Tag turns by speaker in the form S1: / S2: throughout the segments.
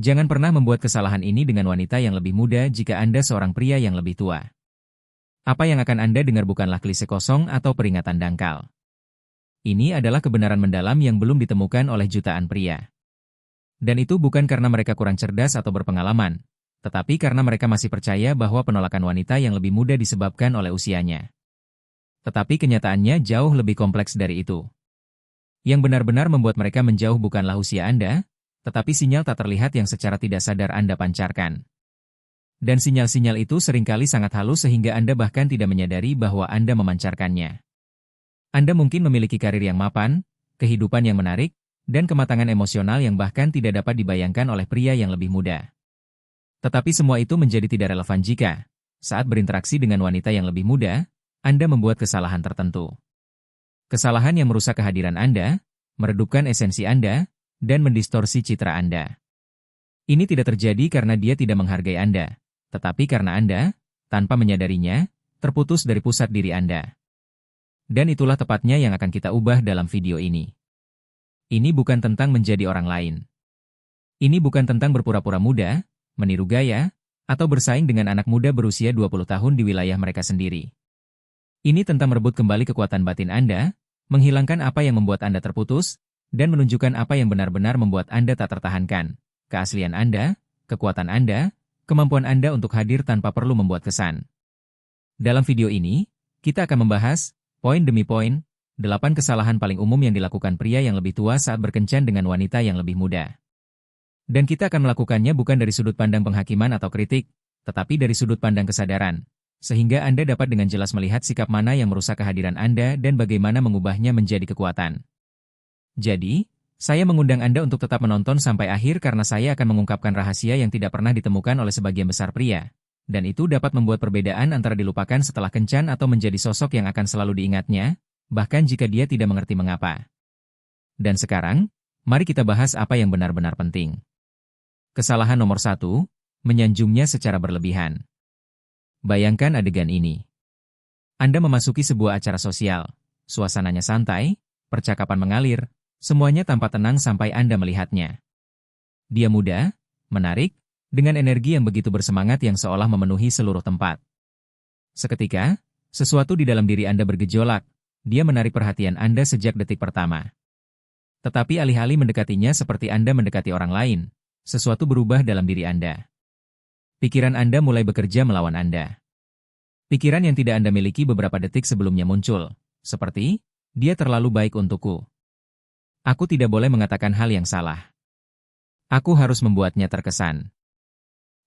S1: Jangan pernah membuat kesalahan ini dengan wanita yang lebih muda jika Anda seorang pria yang lebih tua. Apa yang akan Anda dengar bukanlah klise kosong atau peringatan dangkal. Ini adalah kebenaran mendalam yang belum ditemukan oleh jutaan pria. Dan itu bukan karena mereka kurang cerdas atau berpengalaman, tetapi karena mereka masih percaya bahwa penolakan wanita yang lebih muda disebabkan oleh usianya. Tetapi kenyataannya jauh lebih kompleks dari itu. Yang benar-benar membuat mereka menjauh bukanlah usia Anda, tetapi sinyal tak terlihat yang secara tidak sadar Anda pancarkan. Dan sinyal-sinyal itu seringkali sangat halus sehingga Anda bahkan tidak menyadari bahwa Anda memancarkannya. Anda mungkin memiliki karir yang mapan, kehidupan yang menarik, dan kematangan emosional yang bahkan tidak dapat dibayangkan oleh pria yang lebih muda. Tetapi semua itu menjadi tidak relevan jika, saat berinteraksi dengan wanita yang lebih muda, Anda membuat kesalahan tertentu. Kesalahan yang merusak kehadiran Anda, meredupkan esensi Anda, dan mendistorsi citra Anda. Ini tidak terjadi karena dia tidak menghargai Anda, tetapi karena Anda, tanpa menyadarinya, terputus dari pusat diri Anda. Dan itulah tepatnya yang akan kita ubah dalam video ini. Ini bukan tentang menjadi orang lain. Ini bukan tentang berpura-pura muda, meniru gaya, atau bersaing dengan anak muda berusia 20 tahun di wilayah mereka sendiri. Ini tentang merebut kembali kekuatan batin Anda, menghilangkan apa yang membuat Anda terputus, dan menunjukkan apa yang benar-benar membuat Anda tak tertahankan, keaslian Anda, kekuatan Anda, kemampuan Anda untuk hadir tanpa perlu membuat kesan. Dalam video ini, kita akan membahas, poin demi poin, 8 kesalahan paling umum yang dilakukan pria yang lebih tua saat berkencan dengan wanita yang lebih muda. Dan kita akan melakukannya bukan dari sudut pandang penghakiman atau kritik, tetapi dari sudut pandang kesadaran, sehingga Anda dapat dengan jelas melihat sikap mana yang merusak kehadiran Anda dan bagaimana mengubahnya menjadi kekuatan. Jadi, saya mengundang Anda untuk tetap menonton sampai akhir karena saya akan mengungkapkan rahasia yang tidak pernah ditemukan oleh sebagian besar pria, dan itu dapat membuat perbedaan antara dilupakan setelah kencan atau menjadi sosok yang akan selalu diingatnya, bahkan jika dia tidak mengerti mengapa. Dan sekarang, mari kita bahas apa yang benar-benar penting. Kesalahan nomor 1, menyanjungnya secara berlebihan. Bayangkan adegan ini. Anda memasuki sebuah acara sosial, suasananya santai, percakapan mengalir, semuanya tampak tenang sampai Anda melihatnya. Dia muda, menarik, dengan energi yang begitu bersemangat yang seolah memenuhi seluruh tempat. Seketika, sesuatu di dalam diri Anda bergejolak, dia menarik perhatian Anda sejak detik pertama. Tetapi alih-alih mendekatinya seperti Anda mendekati orang lain, sesuatu berubah dalam diri Anda. Pikiran Anda mulai bekerja melawan Anda. Pikiran yang tidak Anda miliki beberapa detik sebelumnya muncul, seperti, dia terlalu baik untukku. Aku tidak boleh mengatakan hal yang salah. Aku harus membuatnya terkesan.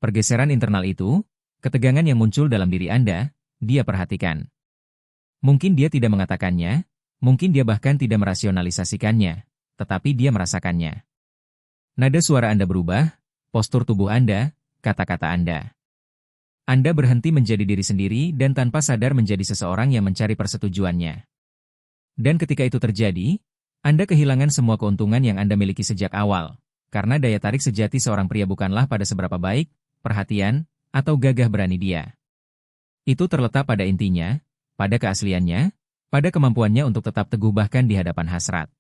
S1: Pergeseran internal itu, ketegangan yang muncul dalam diri Anda, dia perhatikan. Mungkin dia tidak mengatakannya, mungkin dia bahkan tidak merasionalisasikannya, tetapi dia merasakannya. Nada suara Anda berubah, postur tubuh Anda, kata-kata Anda. Anda berhenti menjadi diri sendiri dan tanpa sadar menjadi seseorang yang mencari persetujuannya. Dan ketika itu terjadi, Anda kehilangan semua keuntungan yang Anda miliki sejak awal, karena daya tarik sejati seorang pria bukanlah pada seberapa baik, perhatian, atau gagah berani dia. Itu terletak pada intinya, pada keasliannya, pada kemampuannya untuk tetap teguh bahkan di hadapan hasrat.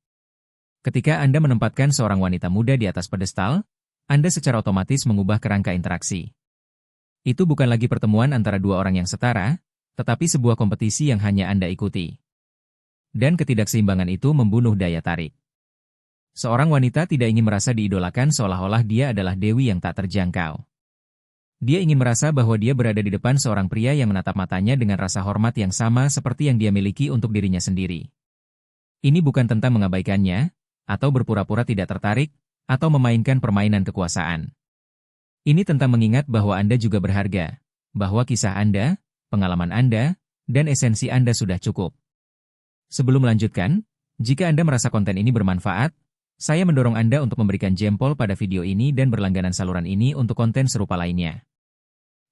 S1: Ketika Anda menempatkan seorang wanita muda di atas pedestal, Anda secara otomatis mengubah kerangka interaksi. Itu bukan lagi pertemuan antara dua orang yang setara, tetapi sebuah kompetisi yang hanya Anda ikuti. Dan ketidakseimbangan itu membunuh daya tarik. Seorang wanita tidak ingin merasa diidolakan seolah-olah dia adalah dewi yang tak terjangkau. Dia ingin merasa bahwa dia berada di depan seorang pria yang menatap matanya dengan rasa hormat yang sama seperti yang dia miliki untuk dirinya sendiri. Ini bukan tentang mengabaikannya, atau berpura-pura tidak tertarik, atau memainkan permainan kekuasaan. Ini tentang mengingat bahwa Anda juga berharga, bahwa kisah Anda, pengalaman Anda, dan esensi Anda sudah cukup. Sebelum melanjutkan, jika Anda merasa konten ini bermanfaat, saya mendorong Anda untuk memberikan jempol pada video ini dan berlangganan saluran ini untuk konten serupa lainnya.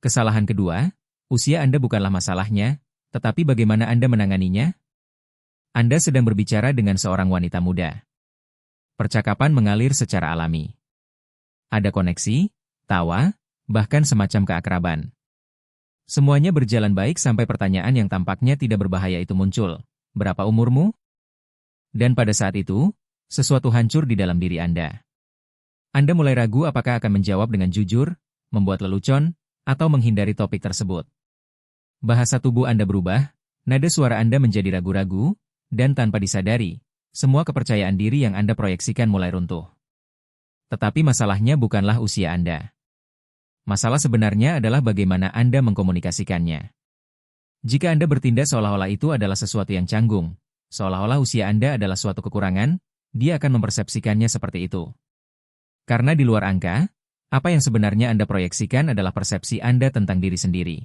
S1: Kesalahan kedua, usia Anda bukanlah masalahnya, tetapi bagaimana Anda menanganinya? Anda sedang berbicara dengan seorang wanita muda. Percakapan mengalir secara alami. Ada koneksi, tawa, bahkan semacam keakraban. Semuanya berjalan baik sampai pertanyaan yang tampaknya tidak berbahaya itu muncul. Berapa umurmu? Dan pada saat itu, sesuatu hancur di dalam diri Anda. Anda mulai ragu apakah akan menjawab dengan jujur, membuat lelucon, atau menghindari topik tersebut. Bahasa tubuh Anda berubah, nada suara Anda menjadi ragu-ragu, dan tanpa disadari, semua kepercayaan diri yang Anda proyeksikan mulai runtuh. Tetapi masalahnya bukanlah usia Anda. Masalah sebenarnya adalah bagaimana Anda mengkomunikasikannya. Jika Anda bertindak seolah-olah itu adalah sesuatu yang canggung, seolah-olah usia Anda adalah suatu kekurangan, dia akan mempersepsikannya seperti itu. Karena di luar angka, apa yang sebenarnya Anda proyeksikan adalah persepsi Anda tentang diri sendiri.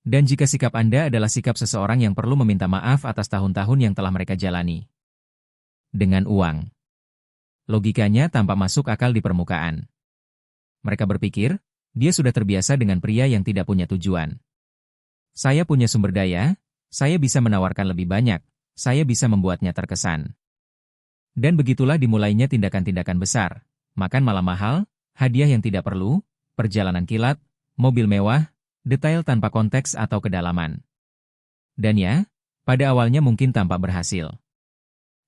S1: Dan jika sikap Anda adalah sikap seseorang yang perlu meminta maaf atas tahun-tahun yang telah mereka jalani. Dengan uang. Logikanya tampak masuk akal di permukaan. Mereka berpikir, dia sudah terbiasa dengan pria yang tidak punya tujuan. Saya punya sumber daya, saya bisa menawarkan lebih banyak, saya bisa membuatnya terkesan. Dan begitulah dimulainya tindakan-tindakan besar. Makan malam mahal, hadiah yang tidak perlu, perjalanan kilat, mobil mewah, detail tanpa konteks atau kedalaman. Dan ya, pada awalnya mungkin tampak berhasil.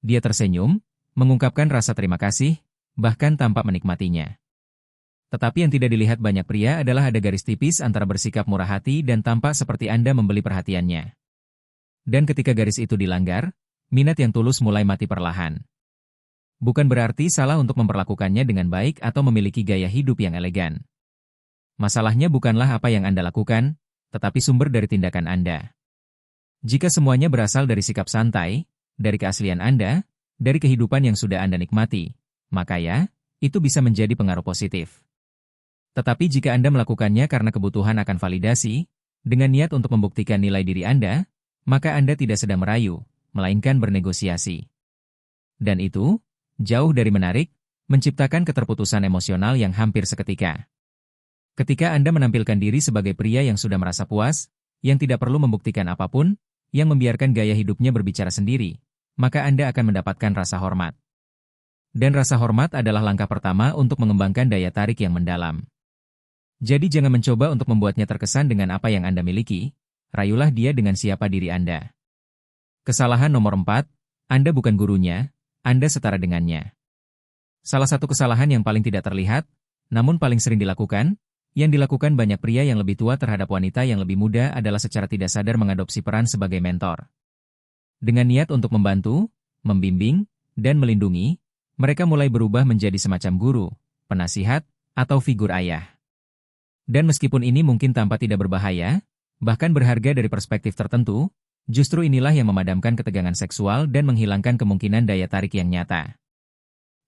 S1: Dia tersenyum, mengungkapkan rasa terima kasih, bahkan tampak menikmatinya. Tetapi yang tidak dilihat banyak pria adalah ada garis tipis antara bersikap murah hati dan tampak seperti Anda membeli perhatiannya. Dan ketika garis itu dilanggar, minat yang tulus mulai mati perlahan. Bukan berarti salah untuk memperlakukannya dengan baik atau memiliki gaya hidup yang elegan. Masalahnya bukanlah apa yang Anda lakukan, tetapi sumber dari tindakan Anda. Jika semuanya berasal dari sikap santai, dari keaslian Anda, dari kehidupan yang sudah Anda nikmati, maka ya, itu bisa menjadi pengaruh positif. Tetapi jika Anda melakukannya karena kebutuhan akan validasi, dengan niat untuk membuktikan nilai diri Anda, maka Anda tidak sedang merayu, melainkan bernegosiasi. Dan itu, jauh dari menarik, menciptakan keterputusan emosional yang hampir seketika. Ketika Anda menampilkan diri sebagai pria yang sudah merasa puas, yang tidak perlu membuktikan apapun, yang membiarkan gaya hidupnya berbicara sendiri, maka Anda akan mendapatkan rasa hormat. Dan rasa hormat adalah langkah pertama untuk mengembangkan daya tarik yang mendalam. Jadi jangan mencoba untuk membuatnya terkesan dengan apa yang Anda miliki, rayulah dia dengan siapa diri Anda. Kesalahan nomor 4, Anda bukan gurunya, Anda setara dengannya. Salah satu kesalahan yang paling tidak terlihat, namun paling sering dilakukan, yang dilakukan banyak pria yang lebih tua terhadap wanita yang lebih muda adalah secara tidak sadar mengadopsi peran sebagai mentor. Dengan niat untuk membantu, membimbing, dan melindungi, mereka mulai berubah menjadi semacam guru, penasihat, atau figur ayah. Dan meskipun ini mungkin tampak tidak berbahaya, bahkan berharga dari perspektif tertentu, justru inilah yang memadamkan ketegangan seksual dan menghilangkan kemungkinan daya tarik yang nyata.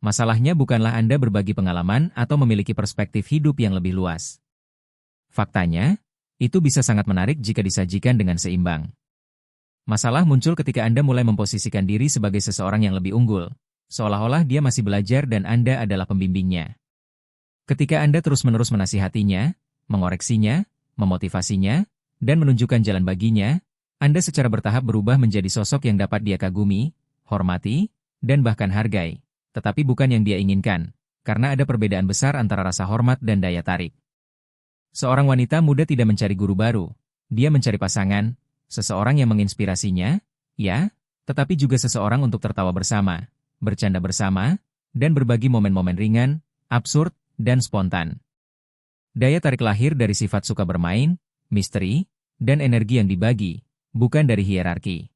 S1: Masalahnya bukanlah Anda berbagi pengalaman atau memiliki perspektif hidup yang lebih luas. Faktanya, itu bisa sangat menarik jika disajikan dengan seimbang. Masalah muncul ketika Anda mulai memposisikan diri sebagai seseorang yang lebih unggul, seolah-olah dia masih belajar dan Anda adalah pembimbingnya. Ketika Anda terus-menerus menasihatinya, mengoreksinya, memotivasinya, dan menunjukkan jalan baginya, Anda secara bertahap berubah menjadi sosok yang dapat dia kagumi, hormati, dan bahkan hargai, tetapi bukan yang dia inginkan, karena ada perbedaan besar antara rasa hormat dan daya tarik. Seorang wanita muda tidak mencari guru baru, dia mencari pasangan, seseorang yang menginspirasinya, ya, tetapi juga seseorang untuk tertawa bersama, bercanda bersama, dan berbagi momen-momen ringan, absurd, dan spontan. Daya tarik lahir dari sifat suka bermain, misteri, dan energi yang dibagi, bukan dari hierarki.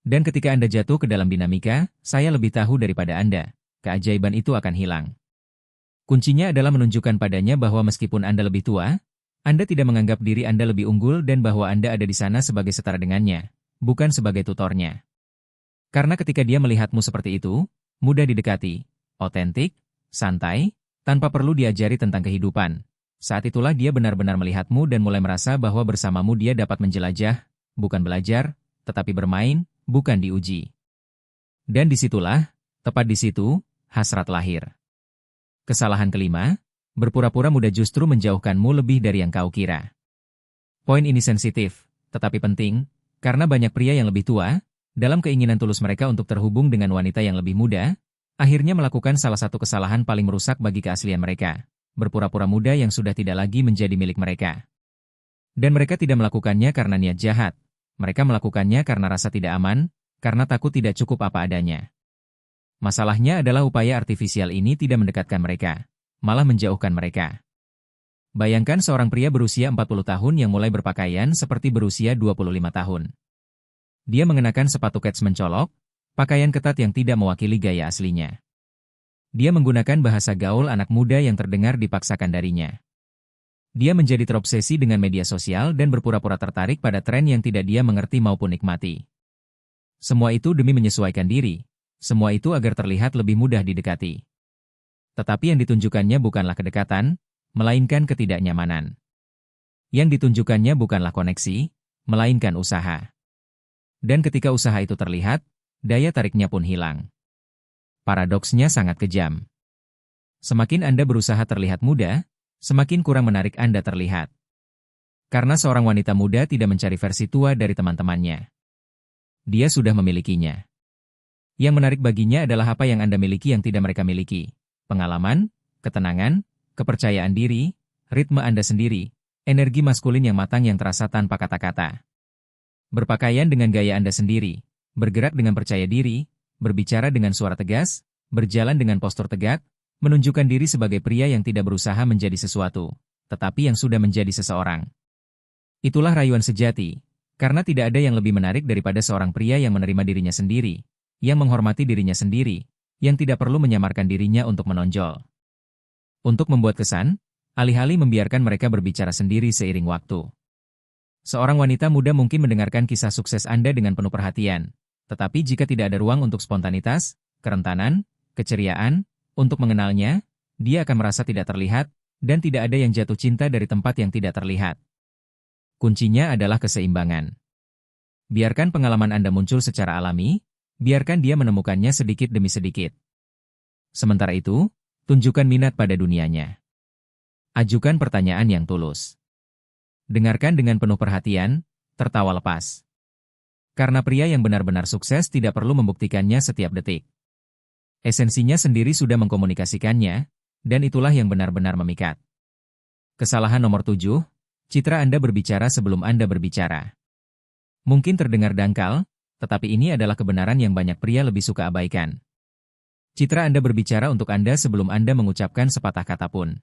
S1: Dan ketika Anda jatuh ke dalam dinamika, saya lebih tahu daripada Anda, keajaiban itu akan hilang. Kuncinya adalah menunjukkan padanya bahwa meskipun Anda lebih tua, Anda tidak menganggap diri Anda lebih unggul dan bahwa Anda ada di sana sebagai setara dengannya, bukan sebagai tutornya. Karena ketika dia melihatmu seperti itu, mudah didekati, otentik, santai, tanpa perlu diajari tentang kehidupan. Saat itulah dia benar-benar melihatmu dan mulai merasa bahwa bersamamu dia dapat menjelajah, bukan belajar, tetapi bermain, bukan diuji. Dan disitulah, tepat di situ, hasrat lahir. Kesalahan kelima, berpura-pura muda justru menjauhkanmu lebih dari yang kau kira. Poin ini sensitif, tetapi penting, karena banyak pria yang lebih tua, dalam keinginan tulus mereka untuk terhubung dengan wanita yang lebih muda, akhirnya melakukan salah satu kesalahan paling merusak bagi keaslian mereka. Berpura-pura muda yang sudah tidak lagi menjadi milik mereka. Dan mereka tidak melakukannya karena niat jahat. Mereka melakukannya karena rasa tidak aman, karena takut tidak cukup apa adanya. Masalahnya adalah upaya artifisial ini tidak mendekatkan mereka, malah menjauhkan mereka. Bayangkan seorang pria berusia 40 tahun yang mulai berpakaian seperti berusia 25 tahun. Dia mengenakan sepatu kets mencolok, pakaian ketat yang tidak mewakili gaya aslinya. Dia menggunakan bahasa gaul anak muda yang terdengar dipaksakan darinya. Dia menjadi terobsesi dengan media sosial dan berpura-pura tertarik pada tren yang tidak dia mengerti maupun nikmati. Semua itu demi menyesuaikan diri. Semua itu agar terlihat lebih mudah didekati. Tetapi yang ditunjukkannya bukanlah kedekatan, melainkan ketidaknyamanan. Yang ditunjukkannya bukanlah koneksi, melainkan usaha. Dan ketika usaha itu terlihat, daya tariknya pun hilang. Paradoksnya sangat kejam. Semakin Anda berusaha terlihat muda, semakin kurang menarik Anda terlihat. Karena seorang wanita muda tidak mencari versi tua dari teman-temannya. Dia sudah memilikinya. Yang menarik baginya adalah apa yang Anda miliki yang tidak mereka miliki. Pengalaman, ketenangan, kepercayaan diri, ritme Anda sendiri, energi maskulin yang matang yang terasa tanpa kata-kata. Berpakaian dengan gaya Anda sendiri, bergerak dengan percaya diri, berbicara dengan suara tegas, berjalan dengan postur tegak, menunjukkan diri sebagai pria yang tidak berusaha menjadi sesuatu, tetapi yang sudah menjadi seseorang. Itulah rayuan sejati, karena tidak ada yang lebih menarik daripada seorang pria yang menerima dirinya sendiri, yang menghormati dirinya sendiri, yang tidak perlu menyamarkan dirinya untuk menonjol. Untuk membuat kesan, alih-alih membiarkan mereka berbicara sendiri seiring waktu. Seorang wanita muda mungkin mendengarkan kisah sukses Anda dengan penuh perhatian, tetapi jika tidak ada ruang untuk spontanitas, kerentanan, keceriaan, untuk mengenalnya, dia akan merasa tidak terlihat, dan tidak ada yang jatuh cinta dari tempat yang tidak terlihat. Kuncinya adalah keseimbangan. Biarkan pengalaman Anda muncul secara alami, biarkan dia menemukannya sedikit demi sedikit. Sementara itu, tunjukkan minat pada dunianya. Ajukan pertanyaan yang tulus. Dengarkan dengan penuh perhatian, tertawa lepas. Karena pria yang benar-benar sukses tidak perlu membuktikannya setiap detik. Esensinya sendiri sudah mengkomunikasikannya, dan itulah yang benar-benar memikat. Kesalahan nomor 7, citra Anda berbicara sebelum Anda berbicara. Mungkin terdengar dangkal, tetapi ini adalah kebenaran yang banyak pria lebih suka abaikan. Citra Anda berbicara untuk Anda sebelum Anda mengucapkan sepatah kata pun.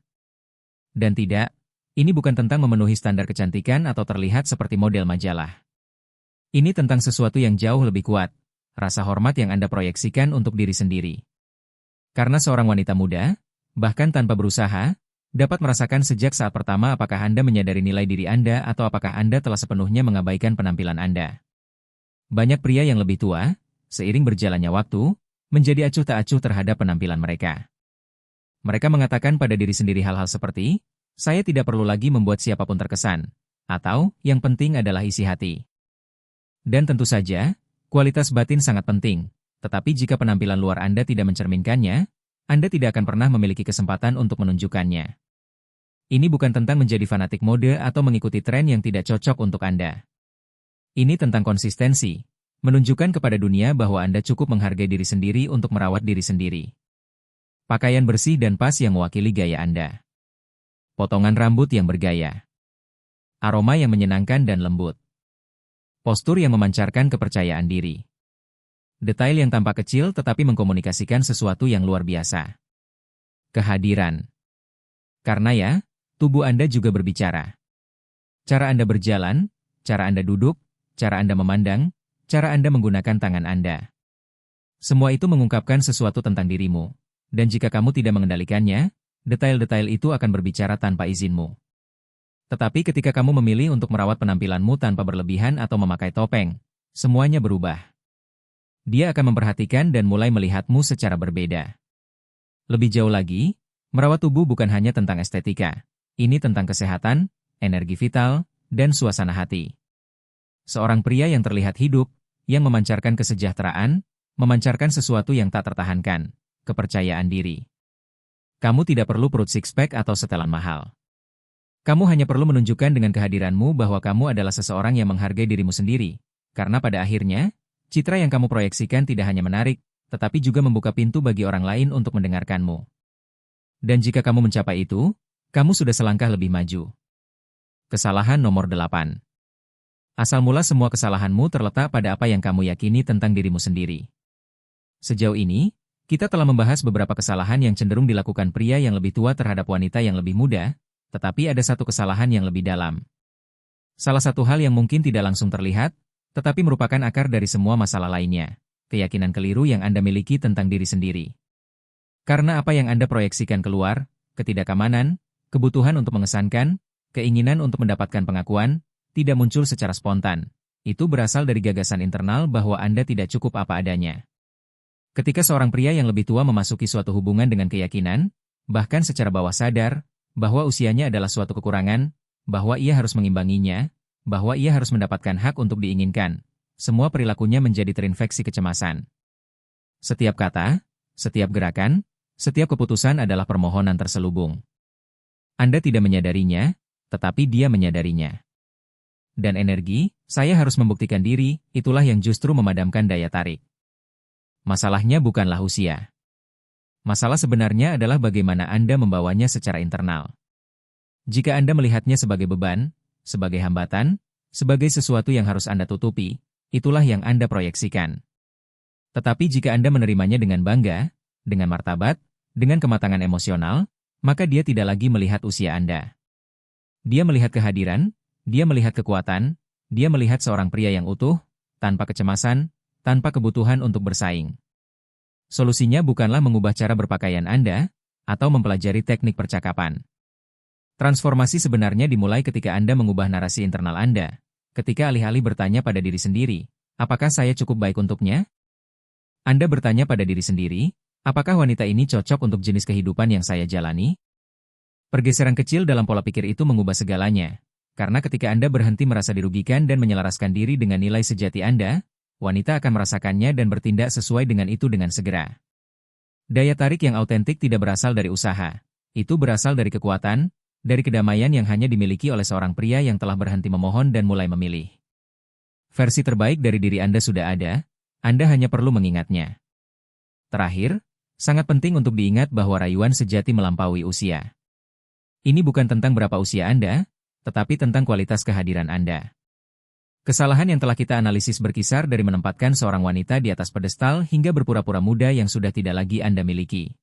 S1: Dan tidak, ini bukan tentang memenuhi standar kecantikan atau terlihat seperti model majalah. Ini tentang sesuatu yang jauh lebih kuat, rasa hormat yang Anda proyeksikan untuk diri sendiri. Karena seorang wanita muda, bahkan tanpa berusaha, dapat merasakan sejak saat pertama apakah Anda menyadari nilai diri Anda atau apakah Anda telah sepenuhnya mengabaikan penampilan Anda. Banyak pria yang lebih tua, seiring berjalannya waktu, menjadi acuh tak acuh terhadap penampilan mereka. Mereka mengatakan pada diri sendiri hal-hal seperti, saya tidak perlu lagi membuat siapapun terkesan, atau yang penting adalah isi hati. Dan tentu saja, kualitas batin sangat penting, tetapi jika penampilan luar Anda tidak mencerminkannya, Anda tidak akan pernah memiliki kesempatan untuk menunjukkannya. Ini bukan tentang menjadi fanatik mode atau mengikuti tren yang tidak cocok untuk Anda. Ini tentang konsistensi, menunjukkan kepada dunia bahwa Anda cukup menghargai diri sendiri untuk merawat diri sendiri. Pakaian bersih dan pas yang mewakili gaya Anda. Potongan rambut yang bergaya. Aroma yang menyenangkan dan lembut. Postur yang memancarkan kepercayaan diri. Detail yang tampak kecil tetapi mengkomunikasikan sesuatu yang luar biasa. Kehadiran. Karena ya, tubuh Anda juga berbicara. Cara Anda berjalan, cara Anda duduk, cara Anda memandang, cara Anda menggunakan tangan Anda. Semua itu mengungkapkan sesuatu tentang dirimu. Dan jika kamu tidak mengendalikannya, detail-detail itu akan berbicara tanpa izinmu. Tetapi ketika kamu memilih untuk merawat penampilanmu tanpa berlebihan atau memakai topeng, semuanya berubah. Dia akan memperhatikan dan mulai melihatmu secara berbeda. Lebih jauh lagi, merawat tubuh bukan hanya tentang estetika. Ini tentang kesehatan, energi vital, dan suasana hati. Seorang pria yang terlihat hidup, yang memancarkan kesejahteraan, memancarkan sesuatu yang tak tertahankan, kepercayaan diri. Kamu tidak perlu perut six-pack atau setelan mahal. Kamu hanya perlu menunjukkan dengan kehadiranmu bahwa kamu adalah seseorang yang menghargai dirimu sendiri, karena pada akhirnya, citra yang kamu proyeksikan tidak hanya menarik, tetapi juga membuka pintu bagi orang lain untuk mendengarkanmu. Dan jika kamu mencapai itu, kamu sudah selangkah lebih maju. Kesalahan nomor 8. Asal mula semua kesalahanmu terletak pada apa yang kamu yakini tentang dirimu sendiri. Sejauh ini, Kita telah membahas beberapa kesalahan yang cenderung dilakukan pria yang lebih tua terhadap wanita yang lebih muda, tetapi ada satu kesalahan yang lebih dalam. Salah satu hal yang mungkin tidak langsung terlihat, tetapi merupakan akar dari semua masalah lainnya, keyakinan keliru yang Anda miliki tentang diri sendiri. Karena apa yang Anda proyeksikan keluar, ketidakamanan, kebutuhan untuk mengesankan, keinginan untuk mendapatkan pengakuan, tidak muncul secara spontan. Itu berasal dari gagasan internal bahwa Anda tidak cukup apa adanya. Ketika seorang pria yang lebih tua memasuki suatu hubungan dengan keyakinan, bahkan secara bawah sadar, bahwa usianya adalah suatu kekurangan, bahwa ia harus mengimbanginya, bahwa ia harus mendapatkan hak untuk diinginkan, semua perilakunya menjadi terinfeksi kecemasan. Setiap kata, setiap gerakan, setiap keputusan adalah permohonan terselubung. Anda tidak menyadarinya, tetapi dia menyadarinya. Dan energi, saya harus membuktikan diri, itulah yang justru memadamkan daya tarik. Masalahnya bukanlah usia. Masalah sebenarnya adalah bagaimana Anda membawanya secara internal. Jika Anda melihatnya sebagai beban, sebagai hambatan, sebagai sesuatu yang harus Anda tutupi, itulah yang Anda proyeksikan. Tetapi jika Anda menerimanya dengan bangga, dengan martabat, dengan kematangan emosional, maka dia tidak lagi melihat usia Anda. Dia melihat kehadiran, dia melihat kekuatan, dia melihat seorang pria yang utuh, tanpa kecemasan, tanpa kebutuhan untuk bersaing. Solusinya bukanlah mengubah cara berpakaian Anda, atau mempelajari teknik percakapan. Transformasi sebenarnya dimulai ketika Anda mengubah narasi internal Anda, ketika alih-alih bertanya pada diri sendiri, apakah saya cukup baik untuknya? Anda bertanya pada diri sendiri, apakah wanita ini cocok untuk jenis kehidupan yang saya jalani? Pergeseran kecil dalam pola pikir itu mengubah segalanya, karena ketika Anda berhenti merasa dirugikan dan menyelaraskan diri dengan nilai sejati Anda, wanita akan merasakannya dan bertindak sesuai dengan itu dengan segera. Daya tarik yang autentik tidak berasal dari usaha, itu berasal dari kekuatan, dari kedamaian yang hanya dimiliki oleh seorang pria yang telah berhenti memohon dan mulai memilih. Versi terbaik dari diri Anda sudah ada, Anda hanya perlu mengingatnya. Terakhir, sangat penting untuk diingat bahwa rayuan sejati melampaui usia. Ini bukan tentang berapa usia Anda, tetapi tentang kualitas kehadiran Anda. Kesalahan yang telah kita analisis berkisar dari menempatkan seorang wanita di atas pedestal hingga berpura-pura muda yang sudah tidak lagi Anda miliki.